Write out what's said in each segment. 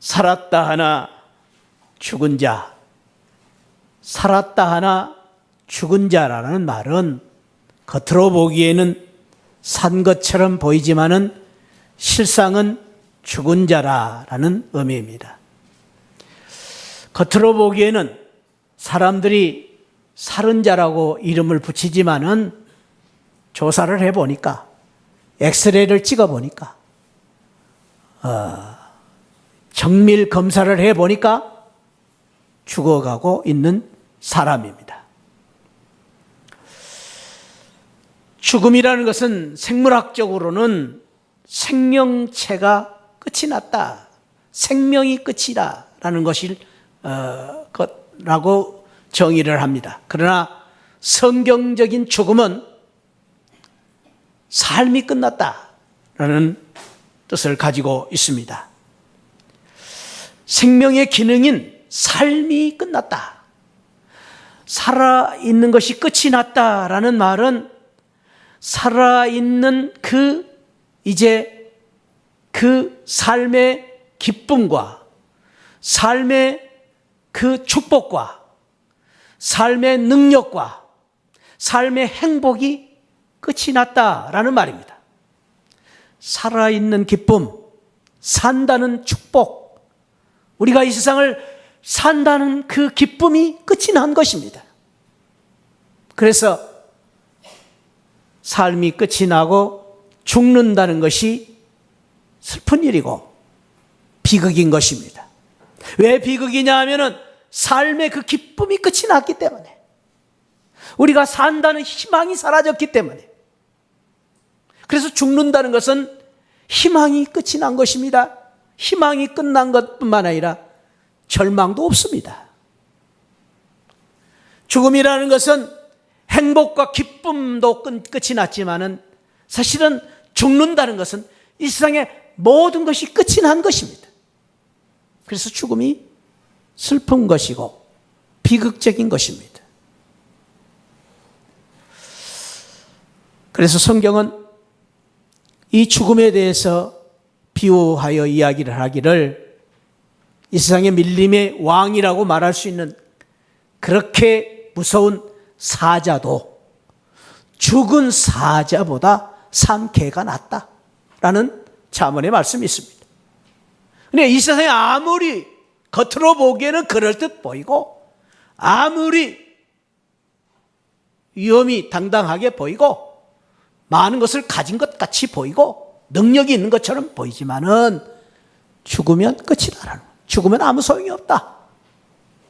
살았다 하나 죽은 자, 살았다 하나 죽은 자라는 말은 겉으로 보기에는 산 것처럼 보이지만은 실상은 죽은 자라는 의미입니다. 겉으로 보기에는 사람들이 살은 자라고 이름을 붙이지만은 조사를 해보니까, 엑스레이를 찍어보니까, 정밀 검사를 해보니까 죽어가고 있는 사람입니다. 죽음이라는 것은 생물학적으로는 생명체가 끝이 났다, 생명이 끝이다라는 것이라고 정의를 합니다. 그러나 성경적인 죽음은 삶이 끝났다라는 뜻을 가지고 있습니다. 생명의 기능인 삶이 끝났다, 살아있는 것이 끝이 났다라는 말은 살아있는 이제 그 삶의 기쁨과 삶의 그 축복과 삶의 능력과 삶의 행복이 끝이 났다라는 말입니다. 살아있는 기쁨, 산다는 축복, 우리가 이 세상을 산다는 그 기쁨이 끝이 난 것입니다. 그래서 삶이 끝이 나고 죽는다는 것이 슬픈 일이고 비극인 것입니다. 왜 비극이냐 하면은 삶의 그 기쁨이 끝이 났기 때문에, 우리가 산다는 희망이 사라졌기 때문에. 그래서 죽는다는 것은 희망이 끝이 난 것입니다. 희망이 끝난 것뿐만 아니라 절망도 없습니다. 죽음이라는 것은 행복과 기쁨도 끝이 났지만은 사실은 죽는다는 것은 이 세상의 모든 것이 끝이 난 것입니다. 그래서 죽음이 슬픈 것이고 비극적인 것입니다. 그래서 성경은 이 죽음에 대해서 비유하여 이야기를 하기를 이 세상의 밀림의 왕이라고 말할 수 있는 그렇게 무서운 사자도 죽은 사자보다 산 개가 낫다라는 잠언의 말씀이 있습니다. 근데 이 세상에 아무리 겉으로 보기에는 그럴듯 보이고, 아무리 위험이 당당하게 보이고, 많은 것을 가진 것 같이 보이고, 능력이 있는 것처럼 보이지만은 죽으면 끝이다라는 거예요. 죽으면 아무 소용이 없다.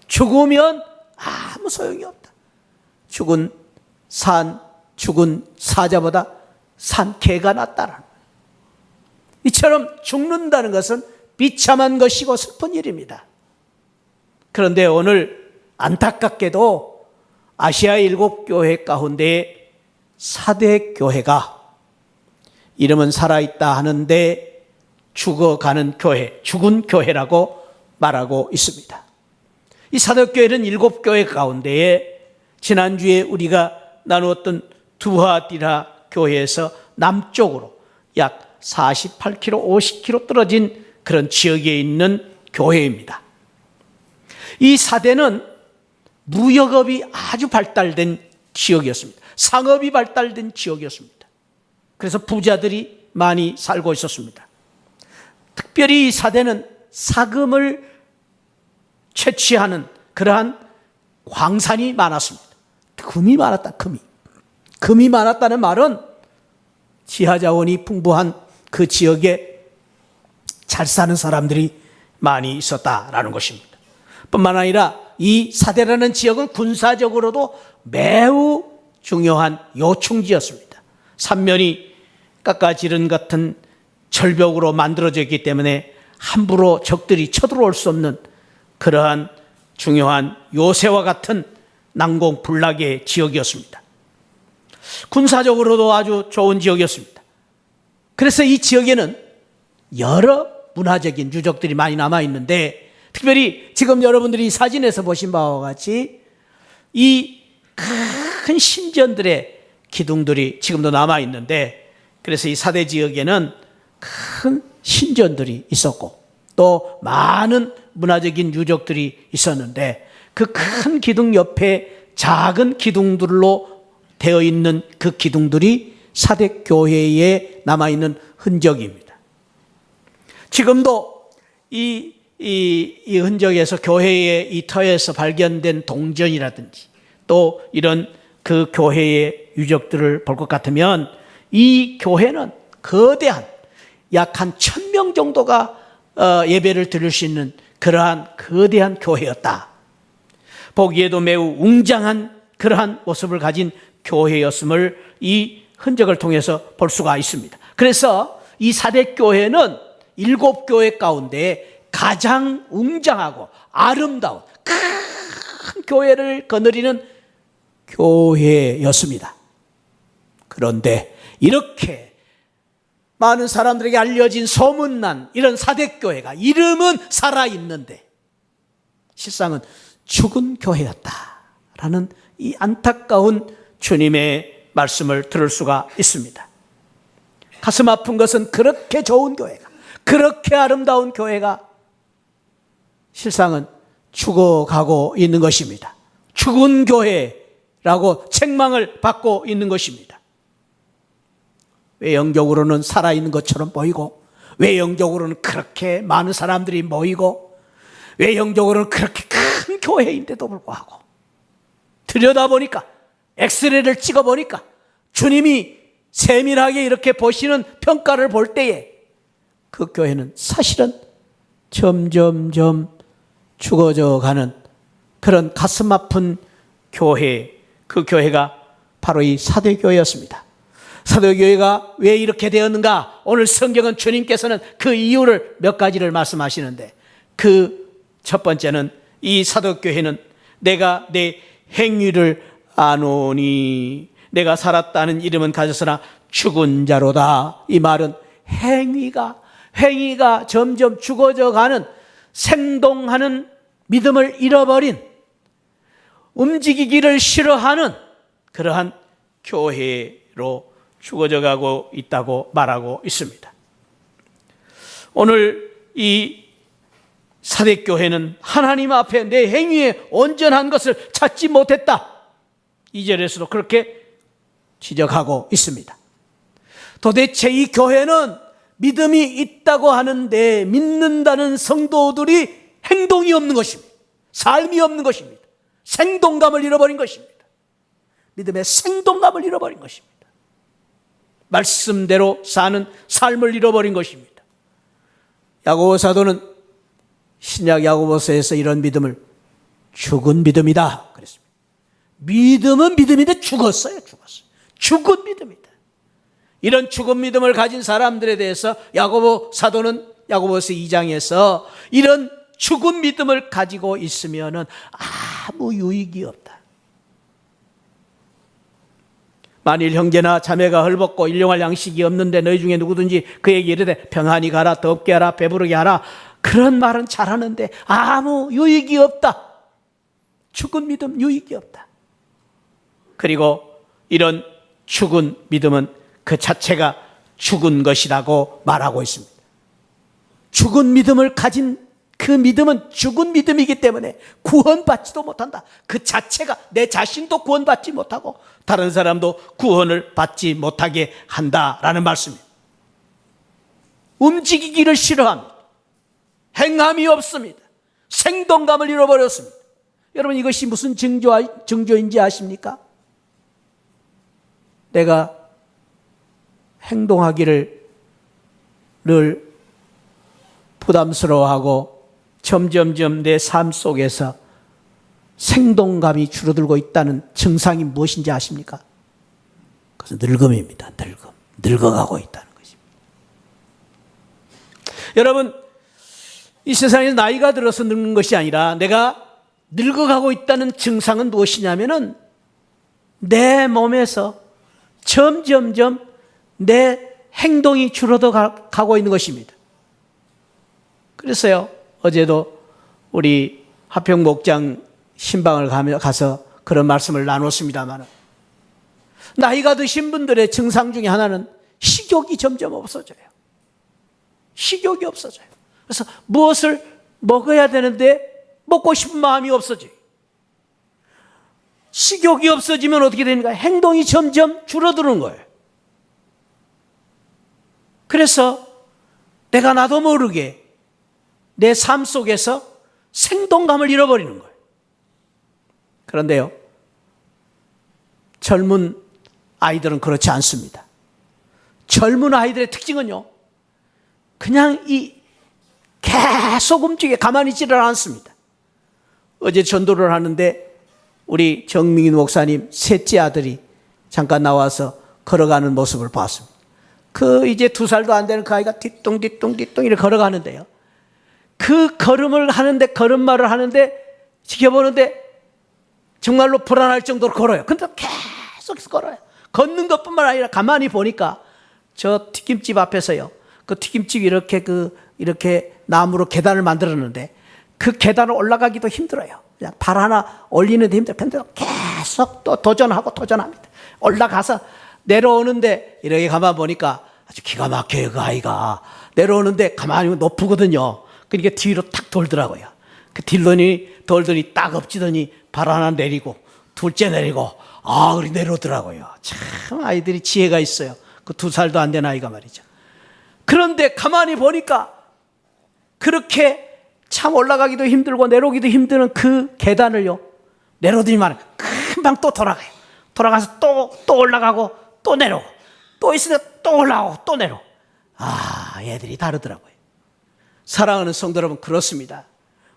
죽으면 아무 소용이 없다. 죽은 사자보다 산 개가 낫다라는 거예요. 이처럼 죽는다는 것은 비참한 것이고 슬픈 일입니다. 그런데 오늘 안타깝게도 아시아 7교회 가운데 사대 교회가 이름은 살아있다 하는데 죽어가는 교회, 죽은 교회라고 말하고 있습니다. 이 사대교회는 7교회 가운데에 지난주에 우리가 나누었던 두하디라 교회에서 남쪽으로 약 48km, 50km 떨어진 그런 지역에 있는 교회입니다. 이 사대는 무역업이 아주 발달된 지역이었습니다. 상업이 발달된 지역이었습니다. 그래서 부자들이 많이 살고 있었습니다. 특별히 이 사대는 사금을 채취하는 그러한 광산이 많았습니다. 금이 많았다, 금이. 금이 많았다는 말은 지하자원이 풍부한 그 지역에 잘 사는 사람들이 많이 있었다라는 것입니다. 뿐만 아니라 이 사대라는 지역은 군사적으로도 매우 중요한 요충지였습니다. 삼면이 깎아지른 같은 절벽으로 만들어져 있기 때문에 함부로 적들이 쳐들어올 수 없는 그러한 중요한 요새와 같은 난공불락의 지역이었습니다. 군사적으로도 아주 좋은 지역이었습니다. 그래서 이 지역에는 여러 문화적인 유적들이 많이 남아있는데, 특별히 지금 여러분들이 사진에서 보신 바와 같이 이 큰 신전들의 기둥들이 지금도 남아있는데, 그래서 이 사대 지역에는 큰 신전들이 있었고, 또 많은 문화적인 유적들이 있었는데 그 큰 기둥 옆에 작은 기둥들로 되어 있는 그 기둥들이 사대교회에 남아있는 흔적입니다. 지금도 이 흔적에서 교회의 이 터에서 발견된 동전이라든지 또 이런 그 교회의 유적들을 볼 것 같으면 이 교회는 거대한 약 한 1,000명 정도가 예배를 드릴 수 있는 그러한 거대한 교회였다. 보기에도 매우 웅장한 그러한 모습을 가진 교회였음을 이 흔적을 통해서 볼 수가 있습니다. 그래서 이 사대교회는 7교회 가운데 가장 웅장하고 아름다운 큰 교회를 거느리는 교회였습니다. 그런데 이렇게 많은 사람들에게 알려진 소문난 이런 사대교회가 이름은 살아있는데 실상은 죽은 교회였다라는 이 안타까운 주님의 말씀을 들을 수가 있습니다. 가슴 아픈 것은 그렇게 좋은 교회가, 그렇게 아름다운 교회가 실상은 죽어가고 있는 것입니다. 죽은 교회라고 책망을 받고 있는 것입니다. 외형적으로는 살아있는 것처럼 보이고, 외형적으로는 그렇게 많은 사람들이 모이고, 외형적으로는 그렇게 큰 교회인데도 불구하고 들여다보니까, 엑스레이를 찍어보니까 주님이 세밀하게 이렇게 보시는 평가를 볼 때에 그 교회는 사실은 점점점 죽어져 가는 그런 가슴 아픈 교회, 그 교회가 바로 이 사대교회였습니다. 사도교회가 왜 이렇게 되었는가? 오늘 성경은 주님께서는 그 이유를 몇 가지를 말씀하시는데 그 첫 번째는 이 사도교회는 내가 내 행위를 아노니 내가 살았다는 이름은 가졌으나 죽은 자로다. 이 말은 행위가 점점 죽어져 가는 생동하는 믿음을 잃어버린 움직이기를 싫어하는 그러한 교회로 죽어져 가고 있다고 말하고 있습니다. 오늘 이 사대교회는 하나님 앞에 내 행위에 온전한 것을 찾지 못했다. 2절에서도 그렇게 지적하고 있습니다. 도대체 이 교회는 믿음이 있다고 하는데 믿는다는 성도들이 행동이 없는 것입니다. 삶이 없는 것입니다. 생동감을 잃어버린 것입니다. 믿음의 생동감을 잃어버린 것입니다. 말씀대로 사는 삶을 잃어버린 것입니다. 야고보 사도는 신약 야고보서에서 이런 믿음을 죽은 믿음이다 그랬습니다. 믿음은 믿음인데 죽었어요. 죽은 믿음이다. 이런 죽은 믿음을 가진 사람들에 대해서 야고보 사도는 야고보서 2장에서 이런 죽은 믿음을 가지고 있으면은 아무 유익이 없다. 만일 형제나 자매가 헐벗고 일용할 양식이 없는데 너희 중에 누구든지 그에게 이르되 평안히 가라, 덥게 하라, 배부르게 하라, 그런 말은 잘하는데 아무 유익이 없다. 죽은 믿음 유익이 없다. 그리고 이런 죽은 믿음은 그 자체가 죽은 것이라고 말하고 있습니다. 죽은 믿음을 가진 그 믿음은 죽은 믿음이기 때문에 구원받지도 못한다. 그 자체가 내 자신도 구원받지 못하고 다른 사람도 구원을 받지 못하게 한다라는 말씀입니다. 움직이기를 싫어합니다. 행함이 없습니다. 생동감을 잃어버렸습니다. 여러분 이것이 무슨 징조인지 아십니까? 내가 행동하기를 늘 부담스러워하고 점점점 내 삶 속에서 생동감이 줄어들고 있다는 증상이 무엇인지 아십니까? 그것은 늙음입니다. 늙어가고 있다는 것입니다. 여러분 이 세상에서 나이가 들어서 늙는 것이 아니라 내가 늙어가고 있다는 증상은 무엇이냐면은 내 몸에서 점점점 내 행동이 줄어들어 가고 있는 것입니다. 그래서요 어제도 우리 화평 목장 신방을 가서 그런 말씀을 나눴습니다만 나이가 드신 분들의 증상 중에 하나는 식욕이 점점 없어져요. 식욕이 없어져요. 그래서 무엇을 먹어야 되는데 먹고 싶은 마음이 없어져요. 식욕이 없어지면 어떻게 됩니까? 행동이 점점 줄어드는 거예요. 그래서 내가 나도 모르게 내 삶 속에서 생동감을 잃어버리는 거예요. 그런데요, 젊은 아이들은 그렇지 않습니다. 젊은 아이들의 특징은요, 그냥 계속 움직여 가만히 있지를 않습니다. 어제 전도를 하는데 우리 정민인 목사님 셋째 아들이 잠깐 나와서 걸어가는 모습을 봤습니다. 이제 2살도 안 되는 그 아이가 뒤뚱뒤뚱 이렇게 걸어가는데요, 그 걸음말을 하는데 지켜보는데 정말로 불안할 정도로 걸어요. 근데 계속 걸어요. 걷는 것뿐만 아니라 가만히 보니까 저 튀김집 앞에서요, 그 튀김집이 이렇게 나무로 계단을 만들었는데 그 계단을 올라가기도 힘들어요. 그냥 발 하나 올리는데 힘들어요. 계속 또 도전합니다. 올라가서 내려오는데 이렇게 가만 보니까 아주 기가 막혀요. 그 아이가 내려오는데 가만히 높거든요. 그러니까 뒤로 탁 돌더라고요. 그 돌더니 딱 엎지더니 발 하나 내리고 둘째 내리고 그리 내려오더라고요. 참 아이들이 지혜가 있어요. 그 2살도 안 된 아이가 말이죠. 그런데 가만히 보니까 그렇게 참 올라가기도 힘들고 내려오기도 힘든 그 계단을요, 내려오더니만 금방 또 돌아가요. 돌아가서 또 올라가고 또 내려오고 또 있으면 또 올라오고 또 내려오고. 얘들이 다르더라고요. 사랑하는 성도 여러분, 그렇습니다.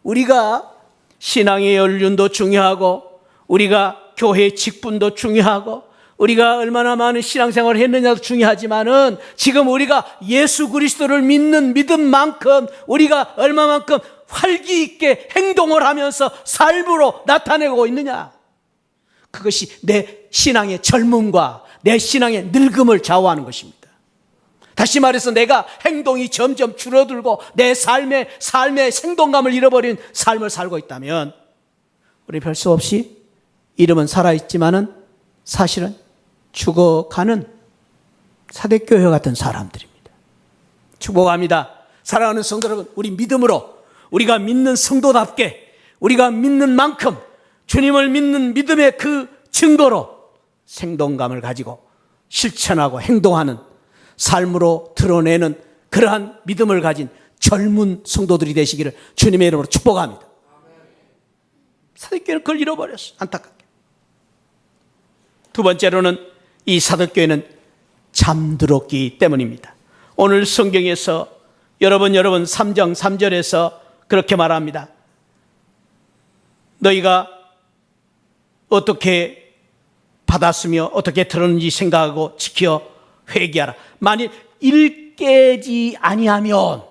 우리가 신앙의 연륜도 중요하고 우리가 교회 직분도 중요하고 우리가 얼마나 많은 신앙생활을 했느냐도 중요하지만은 지금 우리가 예수 그리스도를 믿는 믿음만큼 우리가 얼마만큼 활기 있게 행동을 하면서 삶으로 나타내고 있느냐, 그것이 내 신앙의 젊음과 내 신앙의 늙음을 좌우하는 것입니다. 다시 말해서 내가 행동이 점점 줄어들고 내 삶의 생동감을 잃어버린 삶을 살고 있다면 우리 별 수 없이 이름은 살아있지만은 사실은 죽어가는 사대교회 같은 사람들입니다. 축복합니다. 사랑하는 성도 여러분, 우리 믿음으로 우리가 믿는 성도답게 우리가 믿는 만큼 주님을 믿는 믿음의 그 증거로 생동감을 가지고 실천하고 행동하는 삶으로 드러내는 그러한 믿음을 가진 젊은 성도들이 되시기를 주님의 이름으로 축복합니다. 사도교회는 그걸 잃어버렸어, 안타깝게. 두 번째로는 이 사도교회는 잠들었기 때문입니다. 오늘 성경에서 여러분 3장 3절에서 그렇게 말합니다. 너희가 어떻게 받았으며 어떻게 들었는지 생각하고 지켜 회개하라. 만일 일깨지 아니하면,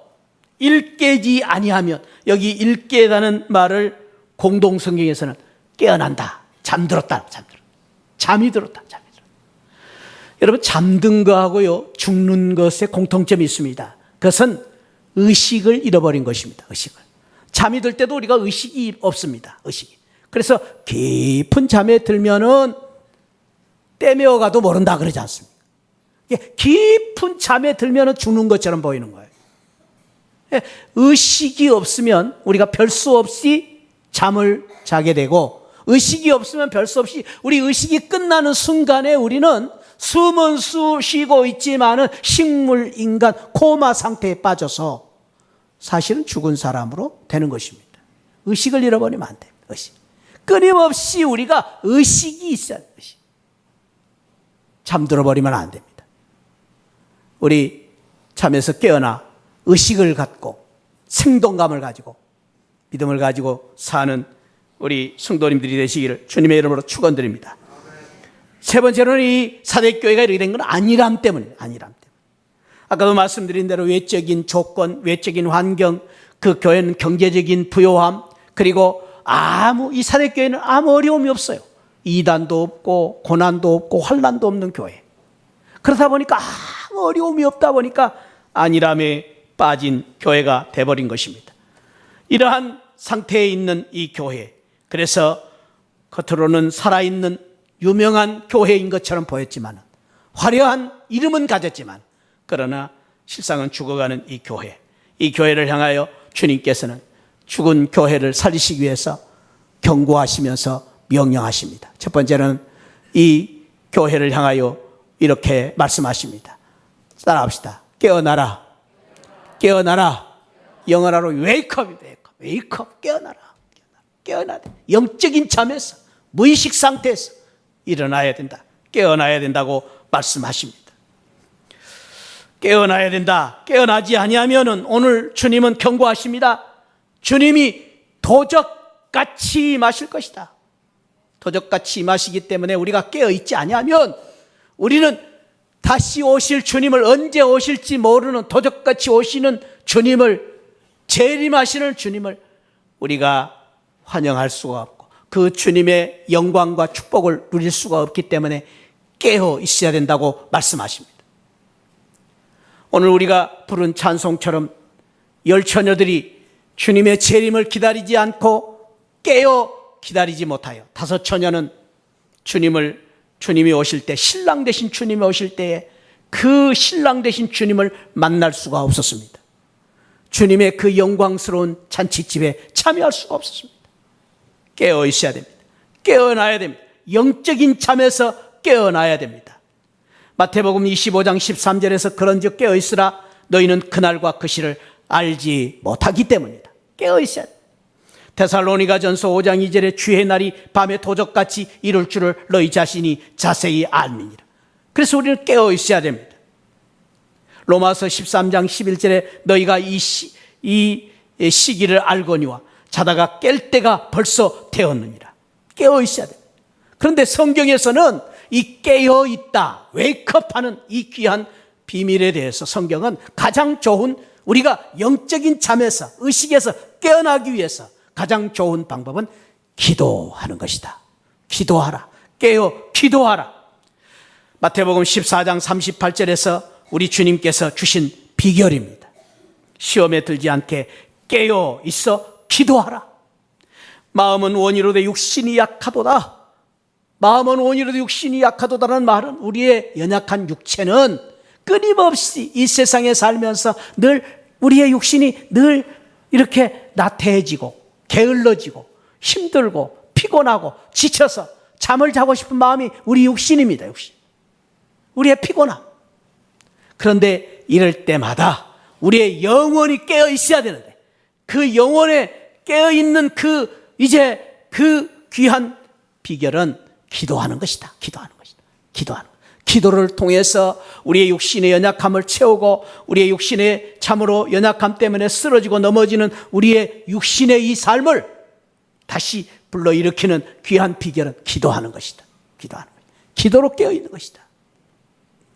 여기 일깨다는 말을 공동 성경에서는 깨어난다, 잠들었다. 잠이 들었다. 여러분, 잠든 거하고요 죽는 것에 공통점이 있습니다. 그것은 의식을 잃어버린 것입니다. 잠이 들 때도 우리가 의식이 없습니다. 그래서 깊은 잠에 들면은 떼매어가도 모른다 그러지 않습니까? 깊은 잠에 들면은 죽는 것처럼 보이는 거예요. 의식이 없으면 우리가 별 수 없이 잠을 자게 되고, 의식이 없으면 별 수 없이 우리 의식이 끝나는 순간에 우리는 숨은 쉬고 있지만은 식물 인간 코마 상태에 빠져서 사실은 죽은 사람으로 되는 것입니다. 의식을 잃어버리면 안 됩니다. 끊임없이 우리가 의식이 있어야 돼요. 잠들어 버리면 안 됩니다. 우리 잠에서 깨어나 의식을 갖고 생동감을 가지고 믿음을 가지고 사는 우리 성도님들이 되시기를 주님의 이름으로 축원드립니다. 세 번째로는 이 사대교회가 이렇게 된 건 안일함 때문입니다. 아까도 말씀드린 대로 외적인 조건, 외적인 환경, 그 교회는 경제적인 부요함, 그리고 이 사대교회는 아무 어려움이 없어요. 이단도 없고 고난도 없고 환난도 없는 교회. 그러다 보니까 아무 어려움이 없다 보니까 안일함에 빠진 교회가 돼버린 것입니다. 이러한 상태에 있는 이 교회, 그래서 겉으로는 살아있는 유명한 교회인 것처럼 보였지만, 화려한 이름은 가졌지만, 그러나 실상은 죽어가는 이 교회, 이 교회를 향하여 주님께서는 죽은 교회를 살리시기 위해서 경고하시면서 명령하십니다. 첫 번째는 이 교회를 향하여 이렇게 말씀하십니다. 따라합시다. 깨어나라. 깨어나라. 영어로 웨이크업이 웨이크업. 깨어나라. 깨어나야 돼. 영적인 잠에서 무의식 상태에서 일어나야 된다. 깨어나야 된다고 말씀하십니다. 깨어나야 된다. 깨어나지 아니하면은 오늘 주님은 경고하십니다. 주님이 도적같이 임하실 것이다. 도적같이 임하시기 때문에 우리가 깨어있지 아니하면 우리는 다시 오실 주님을, 언제 오실지 모르는 도적같이 오시는 주님을, 재림하시는 주님을 우리가 환영할 수가 없고 그 주님의 영광과 축복을 누릴 수가 없기 때문에 깨어 있어야 된다고 말씀하십니다. 오늘 우리가 부른 찬송처럼 열 처녀들이 주님의 재림을 기다리지 않고 깨어 기다리지 못하여 다섯 처녀는 주님이 오실 때, 신랑 되신 주님이 오실 때에 그 신랑 되신 주님을 만날 수가 없었습니다. 주님의 그 영광스러운 잔치집에 참여할 수가 없었습니다. 깨어 있어야 됩니다. 깨어나야 됩니다. 영적인 잠에서 깨어나야 됩니다. 마태복음 25장 13절에서 그런즉 깨어 있으라 너희는 그날과 그 시를 알지 못하기 때문이다. 깨어 있어야 됩니다. 데살로니가전서 5장 2절에 주의 날이 밤에 도적같이 이룰 줄을 너희 자신이 자세히 알미니라. 그래서 우리는 깨어 있어야 됩니다. 로마서 13장 11절에 너희가 이 시기를 알거니와 자다가 깰 때가 벌써 되었느니라. 깨어 있어야 됩니다. 그런데 성경에서는 이 깨어 있다, 웨이크업하는 이 귀한 비밀에 대해서 성경은 가장 좋은, 우리가 영적인 잠에서, 의식에서 깨어나기 위해서 가장 좋은 방법은 기도하는 것이다. 기도하라. 깨어 기도하라. 마태복음 14장 38절에서 우리 주님께서 주신 비결입니다. 시험에 들지 않게 깨어 있어 기도하라. 마음은 원이로되 육신이 약하도다. 마음은 원이로도 육신이 약하도다라는 말은 우리의 연약한 육체는 끊임없이 이 세상에 살면서 늘 우리의 육신이 늘 이렇게 나태해지고 게을러지고 힘들고 피곤하고 지쳐서 잠을 자고 싶은 마음이 우리 육신입니다. 육신. 우리의 피곤함. 그런데 이럴 때마다 우리의 영혼이 깨어 있어야 되는데 그 영혼에 깨어 있는 그 귀한 비결은 기도하는 것이다. 기도하는 것이다. 기도하는 것. 기도를 통해서 우리의 육신의 연약함을 채우고 우리의 육신의 참으로 연약함 때문에 쓰러지고 넘어지는 우리의 육신의 이 삶을 다시 불러일으키는 귀한 비결은 기도하는 것이다. 기도하는 것이다. 기도로 깨어있는 것이다.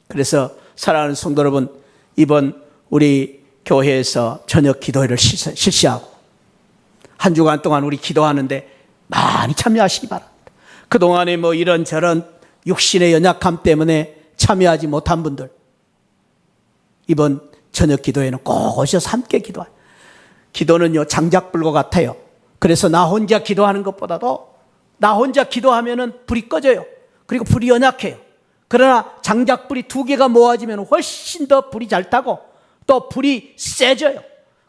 그래서 사랑하는 성도 여러분, 이번 우리 교회에서 저녁 기도회를 실시하고 한 주간 동안 우리 기도하는데 많이 참여하시기 바랍니다. 그동안에 뭐 이런저런 육신의 연약함 때문에 참여하지 못한 분들, 이번 저녁 기도회는 꼭 오셔서 함께 기도해요. 기도는요, 장작불과 같아요. 그래서 나 혼자 기도하는 것보다도 나 혼자 기도하면은 불이 꺼져요. 그리고 불이 연약해요. 그러나 장작불이 두 개가 모아지면 훨씬 더 불이 잘 타고 또 불이 세져요.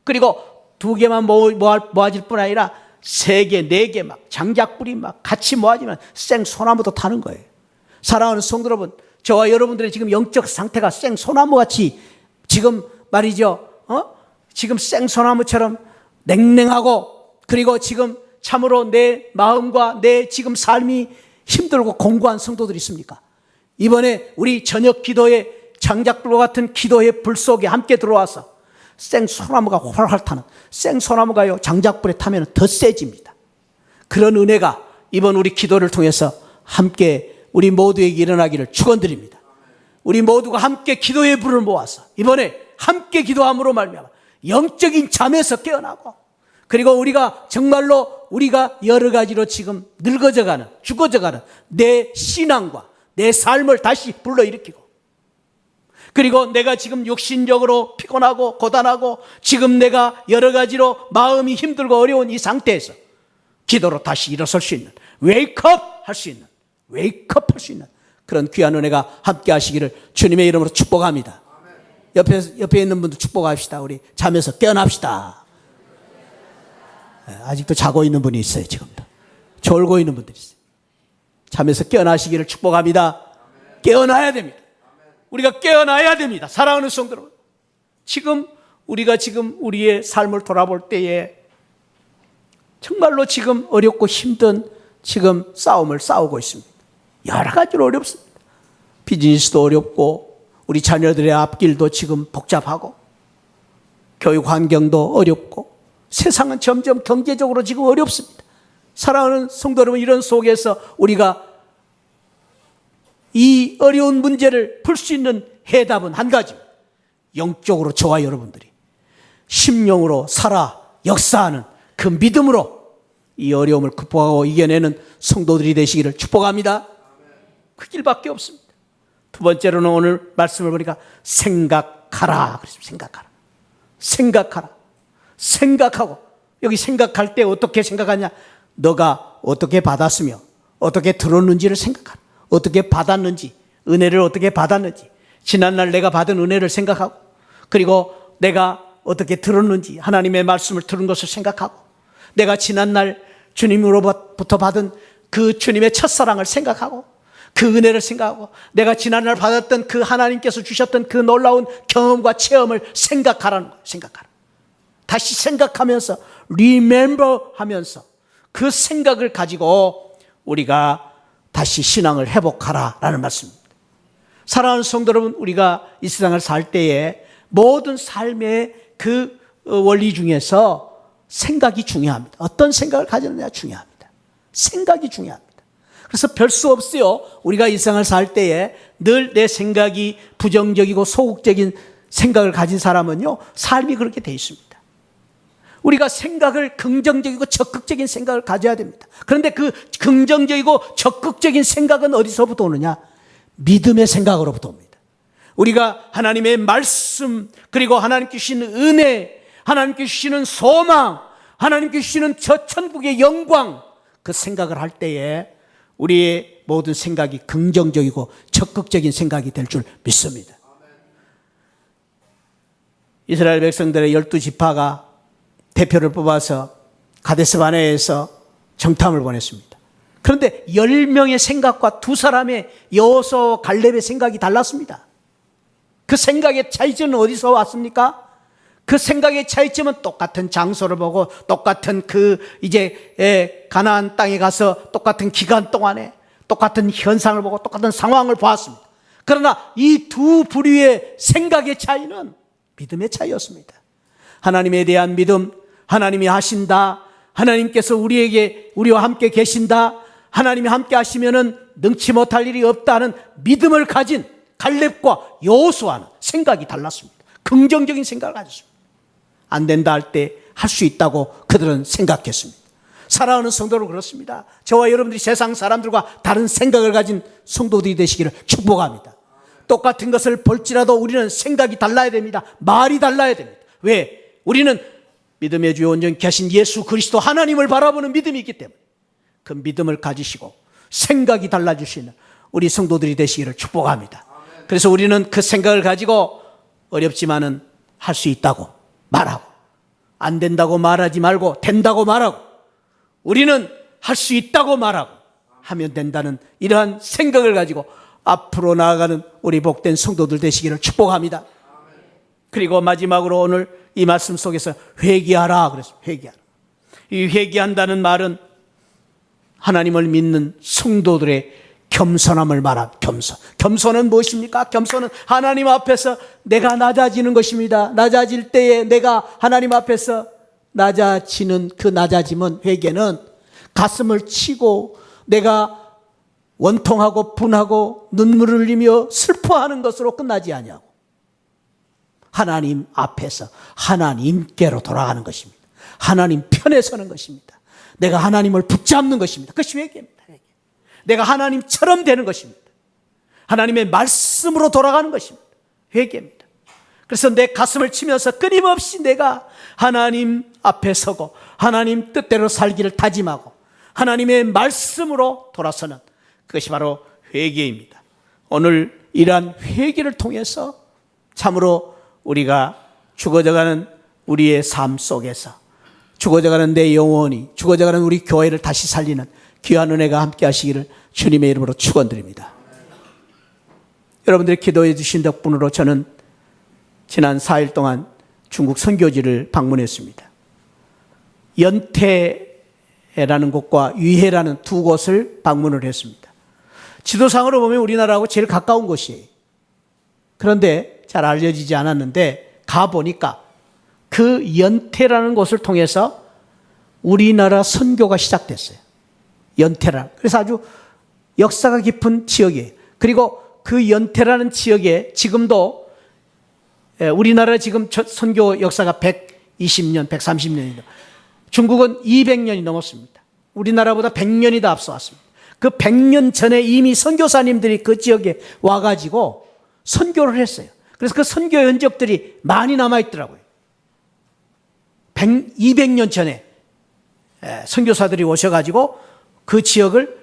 그리고 두 개만 모아질 뿐 아니라 세 개, 네 개 막 장작불이 막 같이 모아지면 생소나무도 타는 거예요. 사랑하는 성도 여러분, 저와 여러분들의 지금 영적 상태가 생소나무같이 지금 말이죠. 지금 생소나무처럼 냉랭하고 그리고 지금 참으로 내 마음과 내 지금 삶이 힘들고 공고한 성도들이 있습니까? 이번에 우리 저녁 기도에 장작불과 같은 기도의 불 속에 함께 들어와서 생소나무가 활활 타는, 생소나무가요 장작불에 타면 더 세집니다. 그런 은혜가 이번 우리 기도를 통해서 함께 우리 모두에게 일어나기를 축원드립니다. 우리 모두가 함께 기도의 불을 모아서 이번에 함께 기도함으로 말미암아 영적인 잠에서 깨어나고, 그리고 우리가 정말로 우리가 여러 가지로 지금 늙어져가는, 죽어져가는 내 신앙과 내 삶을 다시 불러일으키고, 그리고 내가 지금 육신적으로 피곤하고 고단하고 지금 내가 여러 가지로 마음이 힘들고 어려운 이 상태에서 기도로 다시 일어설 수 있는, 웨이크업 할 수 있는, 웨이크업 할 수 있는 그런 귀한 은혜가 함께 하시기를 주님의 이름으로 축복합니다. 옆에 있는 분들 축복합시다. 우리 잠에서 깨어납시다. 아직도 자고 있는 분이 있어요. 지금도 졸고 있는 분들이 있어요. 잠에서 깨어나시기를 축복합니다. 깨어나야 됩니다. 우리가 깨어나야 됩니다. 사랑하는 성도 여러분, 우리가 지금 우리의 삶을 돌아볼 때에 정말로 지금 어렵고 힘든 지금 싸움을 싸우고 있습니다. 여러 가지로 어렵습니다. 비즈니스도 어렵고 우리 자녀들의 앞길도 지금 복잡하고 교육 환경도 어렵고 세상은 점점 경제적으로 지금 어렵습니다. 사랑하는 성도 여러분, 이런 속에서 우리가 이 어려운 문제를 풀 수 있는 해답은 한 가지입니다. 영적으로 저와 여러분들이 심령으로 살아 역사하는 그 믿음으로 이 어려움을 극복하고 이겨내는 성도들이 되시기를 축복합니다. 그 길밖에 없습니다. 두 번째로는 오늘 말씀을 보니까 생각하라 그랬습니다. 생각하라. 생각하고, 여기 생각할 때 어떻게 생각하냐? 너가 어떻게 받았으며 어떻게 들었는지를 생각하라. 어떻게 받았는지, 은혜를 어떻게 받았는지, 지난날 내가 받은 은혜를 생각하고, 그리고 내가 어떻게 들었는지, 하나님의 말씀을 들은 것을 생각하고, 내가 지난날 주님으로부터 받은 그 주님의 첫사랑을 생각하고, 그 은혜를 생각하고, 내가 지난날 받았던 그 하나님께서 주셨던 그 놀라운 경험과 체험을 생각하라는 거예요. 생각하라. 다시 생각하면서, remember 하면서 그 생각을 가지고 우리가 다시 신앙을 회복하라라는 말씀입니다. 사랑하는 성도 여러분, 우리가 이 세상을 살 때에 모든 삶의 그 원리 중에서 생각이 중요합니다. 어떤 생각을 가졌느냐 중요합니다. 생각이 중요합니다. 그래서 별 수 없어요. 우리가 이 세상을 살 때에 늘 내 생각이 부정적이고 소극적인 생각을 가진 사람은요, 삶이 그렇게 돼 있습니다. 우리가 생각을 긍정적이고 적극적인 생각을 가져야 됩니다. 그런데 그 긍정적이고 적극적인 생각은 어디서부터 오느냐? 믿음의 생각으로부터 옵니다. 우리가 하나님의 말씀, 그리고 하나님께 주시는 은혜, 하나님께 주시는 소망, 하나님께 주시는 저 천국의 영광, 그 생각을 할 때에 우리의 모든 생각이 긍정적이고 적극적인 생각이 될 줄 믿습니다. 이스라엘 백성들의 12지파가 대표를 뽑아서 가데스바네에서 정탐을 보냈습니다. 그런데 10명의 생각과 두 사람의 여호수아와 갈렙의 생각이 달랐습니다. 그 생각의 차이점은 어디서 왔습니까? 그 생각의 차이점은 똑같은 장소를 보고 똑같은 가나안 땅에 가서 똑같은 기간 동안에 똑같은 현상을 보고 똑같은 상황을 보았습니다. 그러나 이 두 부류의 생각의 차이는 믿음의 차이였습니다. 하나님에 대한 믿음, 하나님이 하신다, 하나님께서 우리와 함께 계신다, 하나님이 함께 하시면은 능치 못할 일이 없다는 믿음을 가진 갈렙과 여호수아는 생각이 달랐습니다. 긍정적인 생각을 가졌습니다. 안 된다 할 때 할 수 있다고 그들은 생각했습니다. 사랑하는 성도로 그렇습니다. 저와 여러분들이 세상 사람들과 다른 생각을 가진 성도들이 되시기를 축복합니다. 똑같은 것을 볼지라도 우리는 생각이 달라야 됩니다. 말이 달라야 됩니다. 왜? 우리는 믿음의 주요 온전히 하신 예수 그리스도 하나님을 바라보는 믿음이 있기 때문에 그 믿음을 가지시고 생각이 달라지시는 우리 성도들이 되시기를 축복합니다. 그래서 우리는 그 생각을 가지고 어렵지만은 할 수 있다고 말하고, 안 된다고 말하지 말고 된다고 말하고, 우리는 할 수 있다고 말하고 하면 된다는 이러한 생각을 가지고 앞으로 나아가는 우리 복된 성도들 되시기를 축복합니다. 그리고 마지막으로 오늘 이 말씀 속에서 회개하라 그랬습니다. 회개하라. 이 회개한다는 말은 하나님을 믿는 성도들의 겸손함을 말한 겸손. 겸손은 무엇입니까? 겸손은 하나님 앞에서 내가 낮아지는 것입니다. 낮아질 때에 내가 하나님 앞에서 낮아지는 그 낮아짐은, 회개는 가슴을 치고 내가 원통하고 분하고 눈물을 흘리며 슬퍼하는 것으로 끝나지 아니하고 하나님 앞에서 하나님께로 돌아가는 것입니다. 하나님 편에 서는 것입니다. 내가 하나님을 붙잡는 것입니다. 그것이 회개입니다. 내가 하나님처럼 되는 것입니다. 하나님의 말씀으로 돌아가는 것입니다. 회개입니다. 그래서 내 가슴을 치면서 끊임없이 내가 하나님 앞에 서고 하나님 뜻대로 살기를 다짐하고 하나님의 말씀으로 돌아서는, 그것이 바로 회개입니다. 오늘 이러한 회개를 통해서 참으로 우리가 죽어져가는 우리의 삶 속에서 죽어져가는 내 영혼이, 죽어져가는 우리 교회를 다시 살리는 귀한 은혜가 함께 하시기를 주님의 이름으로 축원드립니다. 여러분들이 기도해 주신 덕분으로 저는 지난 4일 동안 중국 선교지를 방문했습니다. 연태라는 곳과 위해라는 두 곳을 방문을 했습니다. 지도상으로 보면 우리나라하고 제일 가까운 곳이에요. 그런데 잘 알려지지 않았는데 가보니까 그 연태라는 곳을 통해서 우리나라 선교가 시작됐어요. 연태라. 그래서 아주 역사가 깊은 지역이에요. 그리고 그 연태라는 지역에 지금도 우리나라 지금 선교 역사가 120년, 130년이다. 중국은 200년이 넘었습니다. 우리나라보다 100년이 더 앞서왔습니다. 그 100년 전에 이미 선교사님들이 그 지역에 와가지고 선교를 했어요. 그래서 그 선교 흔적들이 많이 남아있더라고요. 200년 전에 선교사들이 오셔가지고 그 지역을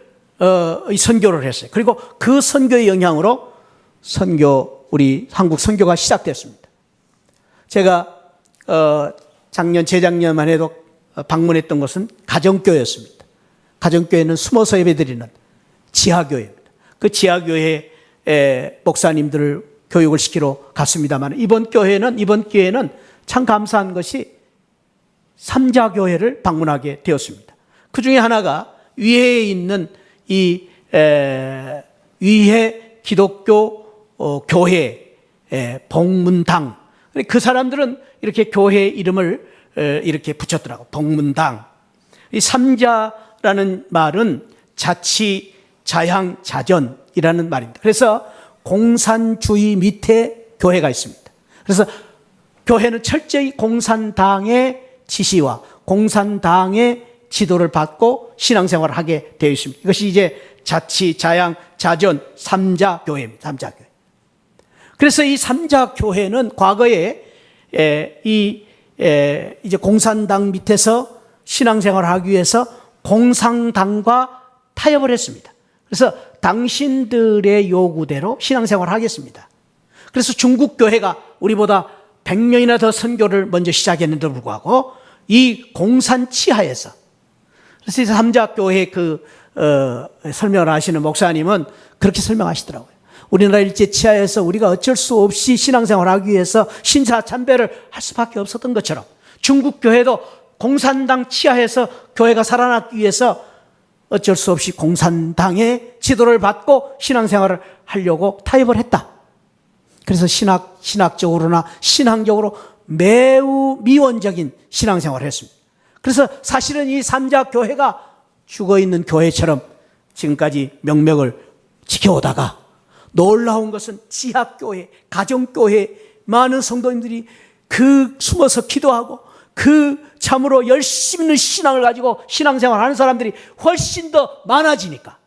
선교를 했어요. 그리고 그 선교의 영향으로 우리 한국 선교가 시작됐습니다. 제가 작년, 재작년만 해도 방문했던 것은 가정교회였습니다. 가정교회는 숨어서 예배드리는 지하교회입니다. 그 지하교회 목사님들을 교육을 시키러 갔습니다만 이번 기회에는 참 감사한 것이 삼자교회를 방문하게 되었습니다. 그 중에 하나가 위해에 있는 이 위해 기독교 교회 복문당. 그 사람들은 이렇게 교회 이름을 이렇게 붙였더라고. 복문당. 이 삼자라는 말은 자치, 자향, 자전이라는 말입니다. 그래서 공산주의 밑에 교회가 있습니다. 그래서 교회는 철저히 공산당의 지시와 공산당의 지도를 받고 신앙생활을 하게 되어 있습니다. 이것이 이제 자치, 자양, 자전, 삼자교회입니다. 삼자교회. 그래서 이 삼자교회는 과거에 이제 공산당 밑에서 신앙생활을 하기 위해서 공산당과 타협을 했습니다. 그래서 당신들의 요구대로 신앙생활을 하겠습니다. 그래서 중국 교회가 우리보다 100년이나 더 선교를 먼저 시작했는데도 불구하고 이 공산 치하에서, 그래서 삼자교회 설명을 하시는 목사님은 그렇게 설명하시더라고요. 우리나라 일제 치하에서 우리가 어쩔 수 없이 신앙생활을 하기 위해서 신사참배를 할 수밖에 없었던 것처럼 중국 교회도 공산당 치하에서 교회가 살아나기 위해서 어쩔 수 없이 공산당의 지도를 받고 신앙생활을 하려고 타협을 했다. 그래서 신학적으로나 신앙적으로 매우 미원적인 신앙생활을 했습니다. 그래서 사실은 이 삼자교회가 죽어있는 교회처럼 지금까지 명맥을 지켜오다가 놀라운 것은 지하교회, 가정교회 많은 성도님들이 숨어서 기도하고 참으로 열심히 있는 신앙을 가지고 신앙생활을 하는 사람들이 훨씬 더 많아지니까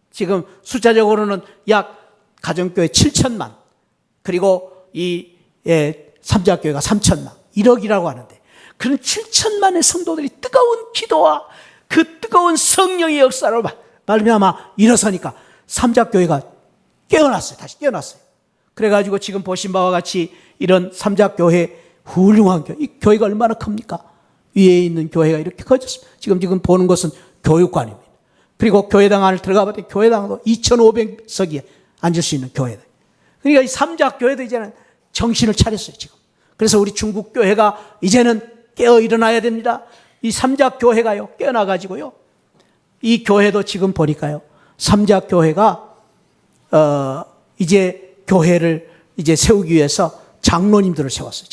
지금 숫자적으로는 약 가정교회 7천만, 그리고 삼자교회가 3천만, 1억이라고 하는데 그런 7천만의 성도들이 뜨거운 기도와 그 뜨거운 성령의 역사를 말미암아 일어서니까 삼자교회가 깨어났어요. 다시 깨어났어요. 그래가지고 지금 보신 바와 같이 이런 삼자교회 훌륭한 교회, 이 교회가 얼마나 큽니까? 위에 있는 교회가 이렇게 커졌습니다. 지금 보는 것은 교육관입니다. 그리고 교회당 안을 들어가 봤더니 교회당도 2,500석이 앉을 수 있는 교회다. 그러니까 이 삼자교회도 이제는 정신을 차렸어요, 지금. 그래서 우리 중국교회가 이제는 깨어 일어나야 됩니다. 이 삼자교회가요, 깨어나가지고요. 이 교회도 지금 보니까요, 삼자교회가, 이제 교회를 이제 세우기 위해서 장로님들을 세웠어요,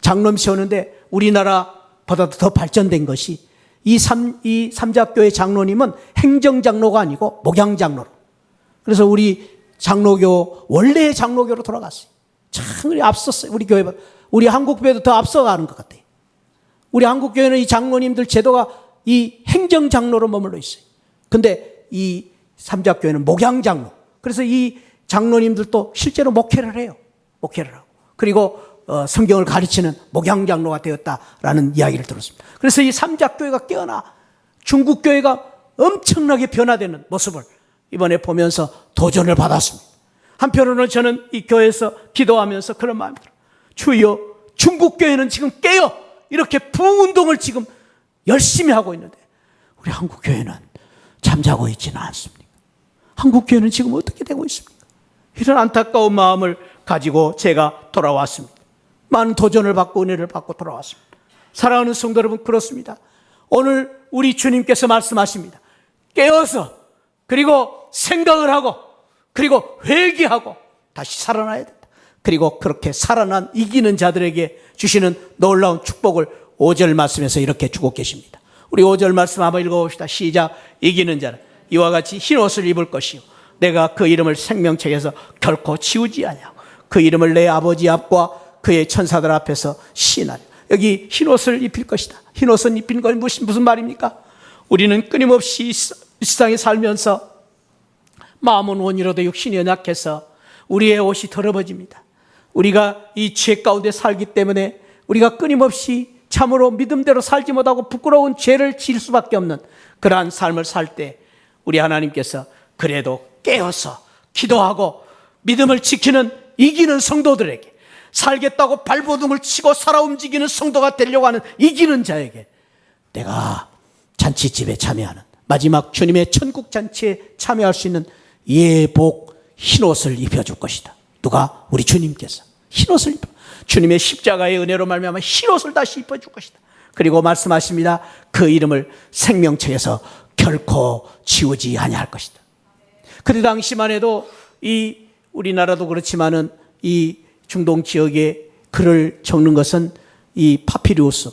장로님 세우는데 우리나라보다도 더 발전된 것이 이 삼자교회 장로님은 행정장로가 아니고 목양장로로. 그래서 우리 장로교, 원래의 장로교로 돌아갔어요. 참 앞섰어요. 우리 교회보다. 우리 한국교회도 더 앞서가는 것 같아요. 우리 한국교회는 이 장로님들 제도가 이 행정장로로 머물러 있어요. 근데 이 삼자교회는 목양장로. 그래서 이 장로님들도 실제로 목회를 해요. 목회를 하고. 그리고 성경을 가르치는 목양장로가 되었다라는 이야기를 들었습니다. 그래서 이 삼자교회가 깨어나 중국교회가 엄청나게 변화되는 모습을 이번에 보면서 도전을 받았습니다. 한편으로는 저는 이 교회에서 기도하면서 그런 마음이 들어요. 주여, 중국 교회는 지금 깨어 이렇게 부흥운동을 지금 열심히 하고 있는데 우리 한국 교회는 잠자고 있지는 않습니까? 한국 교회는 지금 어떻게 되고 있습니까? 이런 안타까운 마음을 가지고 제가 돌아왔습니다. 많은 도전을 받고 은혜를 받고 돌아왔습니다. 사랑하는 성도 여러분, 그렇습니다. 오늘 우리 주님께서 말씀하십니다. 깨어서, 그리고 생각을 하고, 그리고 회개하고 다시 살아나야 된다. 그리고 그렇게 살아난 이기는 자들에게 주시는 놀라운 축복을 5절 말씀에서 이렇게 주고 계십니다. 우리 5절 말씀 한번 읽어봅시다. 시작. 이기는 자는 이와 같이 흰 옷을 입을 것이요 내가 그 이름을 생명책에서 결코 지우지 아니하고 그 이름을 내 아버지 앞과 그의 천사들 앞에서 시인하리. 여기 흰 옷을 입힐 것이다. 흰 옷은 입힌 건 무슨 말입니까? 우리는 끊임없이 이 세상에 살면서 마음은 원이로도 육신이 연약해서 우리의 옷이 더러워집니다. 우리가 이 죄 가운데 살기 때문에 우리가 끊임없이 참으로 믿음대로 살지 못하고 부끄러운 죄를 지을 수밖에 없는 그러한 삶을 살 때 우리 하나님께서 그래도 깨어서 기도하고 믿음을 지키는 이기는 성도들에게, 살겠다고 발버둥을 치고 살아 움직이는 성도가 되려고 하는 이기는 자에게 내가 잔치집에 참여하는 마지막 주님의 천국 잔치에 참여할 수 있는 예복 흰옷을 입혀줄 것이다. 누가? 우리 주님께서 흰옷을 입혀, 주님의 십자가의 은혜로 말미암아 흰옷을 다시 입혀줄 것이다. 그리고 말씀하십니다. 그 이름을 생명책에서 결코 지우지 아니할 것이다. 그때 당시만 해도 이 우리나라도 그렇지만은 이 중동 지역에 글을 적는 것은 이 파피루스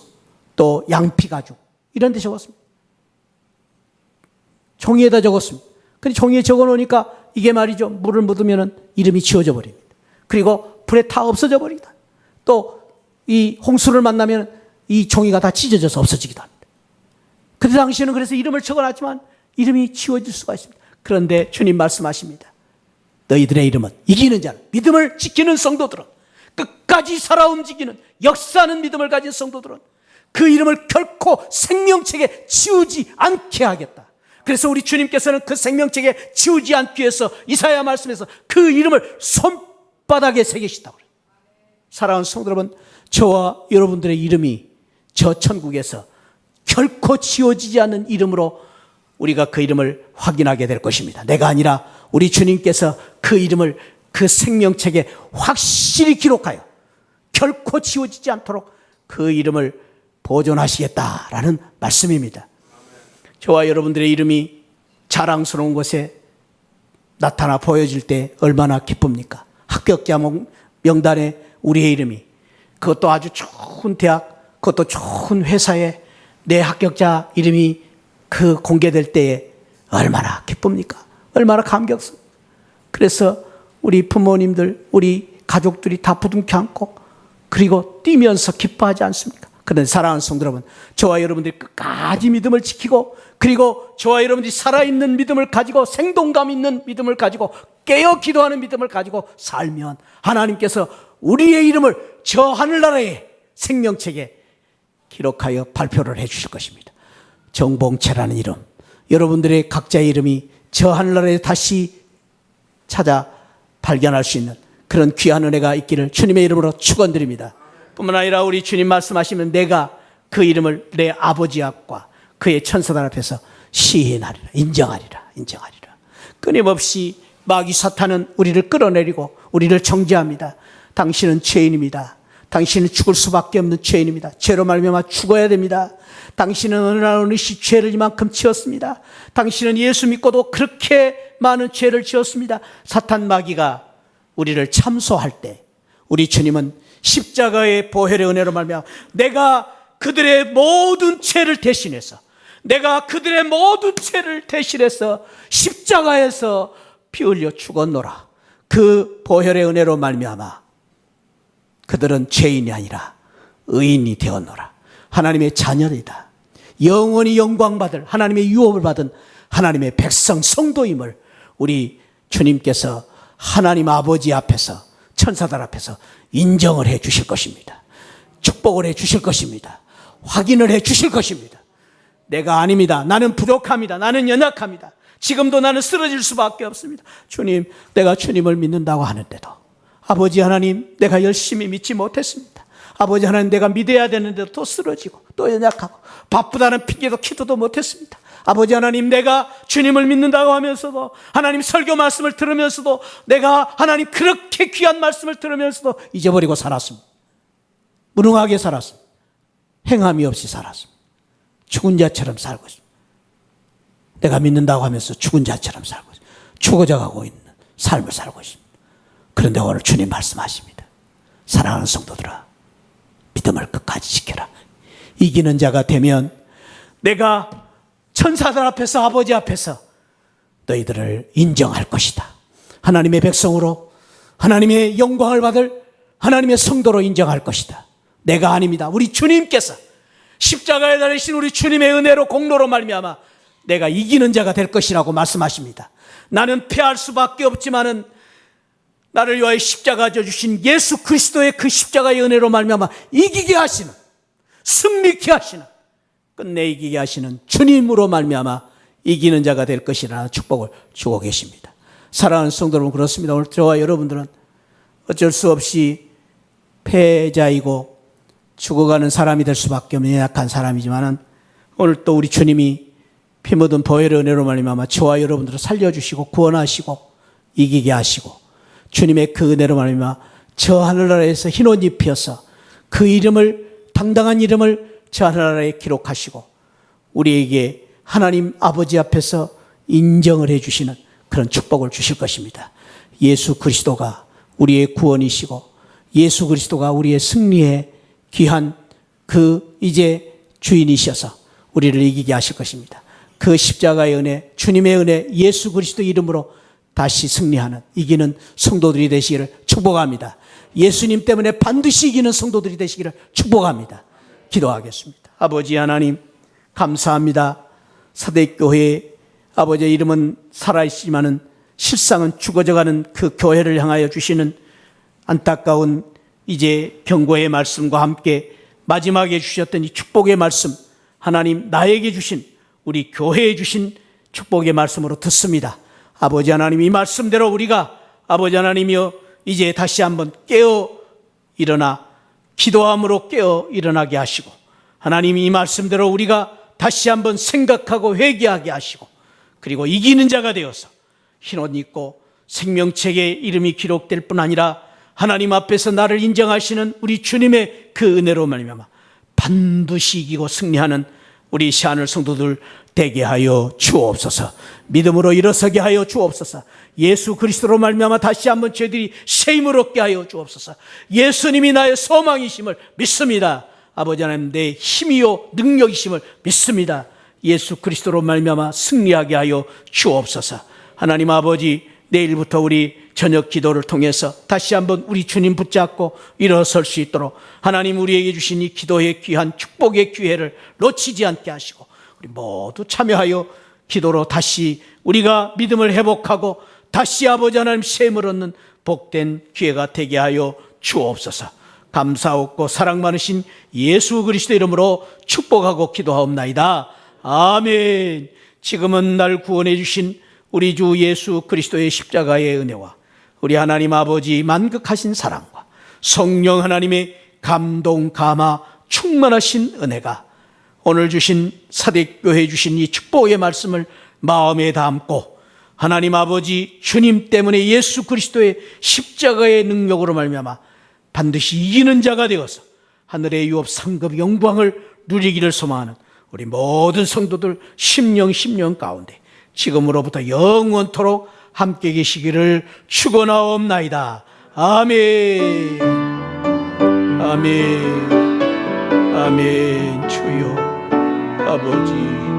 또 양피 가죽 이런 데 적었습니다. 종이에다 적었습니다. 근데 종이에 적어 놓으니까 이게 말이죠, 물을 묻으면 이름이 지워져 버립니다. 그리고 불에 타 없어져 버립니다. 또 이 홍수를 만나면 이 종이가 다 찢어져서 없어지기도 합니다. 그때 당시에는 그래서 이름을 적어놨지만 이름이 지워질 수가 있습니다. 그런데 주님 말씀하십니다. 너희들의 이름은, 이기는 자는, 믿음을 지키는 성도들은, 끝까지 살아 움직이는 역사하는 믿음을 가진 성도들은 그 이름을 결코 생명책에 지우지 않게 하겠다. 그래서 우리 주님께서는 그 생명책에 지우지 않기 위해서 이사야 말씀에서 그 이름을 손바닥에 새기시다고 그래요. 사랑하는 성도 여러분, 저와 여러분들의 이름이 저 천국에서 결코 지워지지 않는 이름으로 우리가 그 이름을 확인하게 될 것입니다. 내가 아니라 우리 주님께서 그 이름을 그 생명책에 확실히 기록하여 결코 지워지지 않도록 그 이름을 보존하시겠다라는 말씀입니다. 저와 여러분들의 이름이 자랑스러운 곳에 나타나 보여질 때 얼마나 기쁩니까? 합격자 명단에 우리의 이름이, 그것도 아주 좋은 대학, 그것도 좋은 회사에 내 합격자 이름이 그 공개될 때에 얼마나 기쁩니까? 얼마나 감격스럽습니까? 그래서 우리 부모님들, 우리 가족들이 다 부둥켜 안고 그리고 뛰면서 기뻐하지 않습니까? 그런데 사랑하는 성도 여러분, 저와 여러분들이 끝까지 믿음을 지키고, 그리고 저와 여러분들이 살아있는 믿음을 가지고, 생동감 있는 믿음을 가지고, 깨어 기도하는 믿음을 가지고 살면 하나님께서 우리의 이름을 저 하늘나라의 생명책에 기록하여 발표를 해 주실 것입니다. 정봉채라는 이름, 여러분들의 각자의 이름이 저 하늘나라에 다시 찾아 발견할 수 있는 그런 귀한 은혜가 있기를 주님의 이름으로 축원드립니다. 뿐만 아니라 우리 주님 말씀하시면 내가 그 이름을 내 아버지 앞과 그의 천사들 앞에서 시인하리라, 인정하리라. 끊임없이 마귀 사탄은 우리를 끌어내리고 우리를 정죄합니다. 당신은 죄인입니다. 당신은 죽을 수밖에 없는 죄인입니다. 죄로 말미암아 죽어야 됩니다. 당신은 어느 날 어느 시 죄를 이만큼 지었습니다. 당신은 예수 믿고도 그렇게 많은 죄를 지었습니다. 사탄 마귀가 우리를 참소할 때 우리 주님은 십자가의 보혈의 은혜로 말미암아 내가 그들의 모든 죄를 대신해서, 내가 그들의 모든 죄를 대신해서 십자가에서 피 흘려 죽었노라. 그 보혈의 은혜로 말미암아 그들은 죄인이 아니라 의인이 되었노라. 하나님의 자녀이다. 영원히 영광받을 하나님의 유업을 받은 하나님의 백성 성도임을 우리 주님께서 하나님 아버지 앞에서, 천사들 앞에서 인정을 해 주실 것입니다. 축복을 해 주실 것입니다. 확인을 해 주실 것입니다. 내가 아닙니다. 나는 부족합니다. 나는 연약합니다. 지금도 나는 쓰러질 수밖에 없습니다. 주님, 내가 주님을 믿는다고 하는데도 아버지 하나님, 내가 열심히 믿지 못했습니다. 아버지 하나님, 내가 믿어야 되는데도 또 쓰러지고 또 연약하고 바쁘다는 핑계도 기도도 못했습니다. 아버지 하나님, 내가 주님을 믿는다고 하면서도, 하나님 설교 말씀을 들으면서도, 내가 하나님 그렇게 귀한 말씀을 들으면서도 잊어버리고 살았습니다. 무능하게 살았습니다. 행함이 없이 살았습니다. 죽은 자처럼 살고 있습니다. 내가 믿는다고 하면서 죽은 자처럼 살고 있습니다. 죽어져가고 있는 삶을 살고 있습니다. 그런데 오늘 주님 말씀하십니다. 사랑하는 성도들아, 믿음을 끝까지 지켜라. 이기는 자가 되면 내가 천사들 앞에서, 아버지 앞에서 너희들을 인정할 것이다. 하나님의 백성으로, 하나님의 영광을 받을 하나님의 성도로 인정할 것이다. 내가 아닙니다. 우리 주님께서 십자가에 달리신 우리 주님의 은혜로, 공로로 말미암아 내가 이기는 자가 될 것이라고 말씀하십니다. 나는 패할 수밖에 없지만은 나를 위하여 십자가 져 주신 예수 그리스도의 그 십자가의 은혜로 말미암아 이기게 하시는, 승리케 하시는, 끝내 이기게 하시는 주님으로 말미암아 이기는 자가 될 것이라는 축복을 주고 계십니다. 사랑하는 성도 여러분, 그렇습니다. 오늘 저와 여러분들은 어쩔 수 없이 패자이고 죽어가는 사람이 될 수밖에 없는 약한 사람이지만은, 오늘 또 우리 주님이 피 묻은 보혈의 은혜로 말미암아 저와 여러분들을 살려주시고 구원하시고 이기게 하시고, 주님의 그 은혜로 말미암아 저 하늘나라에서 흰 옷 입혀서 그 이름을, 당당한 이름을 저 하늘나라에 기록하시고 우리에게 하나님 아버지 앞에서 인정을 해주시는 그런 축복을 주실 것입니다. 예수 그리스도가 우리의 구원이시고 예수 그리스도가 우리의 승리의 귀한 그 이제 주인이셔서 우리를 이기게 하실 것입니다. 그 십자가의 은혜, 주님의 은혜, 예수 그리스도 이름으로 다시 승리하는, 이기는 성도들이 되시기를 축복합니다. 예수님 때문에 반드시 이기는 성도들이 되시기를 축복합니다. 기도하겠습니다. 아버지 하나님, 감사합니다. 사대교회, 아버지의 이름은 살아있지만은 실상은 죽어져가는 그 교회를 향하여 주시는 안타까운 이제 경고의 말씀과 함께 마지막에 주셨던 이 축복의 말씀, 하나님 나에게 주신, 우리 교회에 주신 축복의 말씀으로 듣습니다. 아버지 하나님, 이 말씀대로 우리가 아버지 하나님이여 이제 다시 한번 깨어 일어나 기도함으로 깨어 일어나게 하시고, 하나님 이 말씀대로 우리가 다시 한번 생각하고 회개하게 하시고, 그리고 이기는 자가 되어서 흰옷 입고 생명책에 이름이 기록될 뿐 아니라 하나님 앞에서 나를 인정하시는 우리 주님의 그 은혜로 말미암아 반드시 이기고 승리하는 우리 시하늘 성도들 되게 하여 주옵소서. 믿음으로 일어서게 하여 주옵소서. 예수 그리스도로 말미암아 다시 한번 저희들이 쉼을 얻게 하여 주옵소서. 예수님이 나의 소망이심을 믿습니다. 아버지 하나님, 내 힘이요 능력이심을 믿습니다. 예수 그리스도로 말미암아 승리하게 하여 주옵소서. 하나님 아버지, 내일부터 우리 저녁 기도를 통해서 다시 한번 우리 주님 붙잡고 일어설 수 있도록 하나님 우리에게 주신 이 기도의 귀한 축복의 기회를 놓치지 않게 하시고, 우리 모두 참여하여 기도로 다시 우리가 믿음을 회복하고 다시 아버지 하나님 셈을 얻는 복된 기회가 되게 하여 주옵소서. 감사하고 사랑 많으신 예수 그리스도 이름으로 축복하고 기도하옵나이다. 아멘. 지금은 날 구원해 주신 우리 주 예수 그리스도의 십자가의 은혜와 우리 하나님 아버지 만극하신 사랑과 성령 하나님의 감동 감화 충만하신 은혜가 오늘 주신 사대교회 주신 이 축복의 말씀을 마음에 담고, 하나님 아버지 주님 때문에 예수 그리스도의 십자가의 능력으로 말미암아 반드시 이기는 자가 되어서 하늘의 유업 상급 영광을 누리기를 소망하는 우리 모든 성도들 심령 가운데 지금으로부터 영원토록 함께 계시기를 축원하옵나이다. 아멘. 아멘. 아멘. 주여 아버지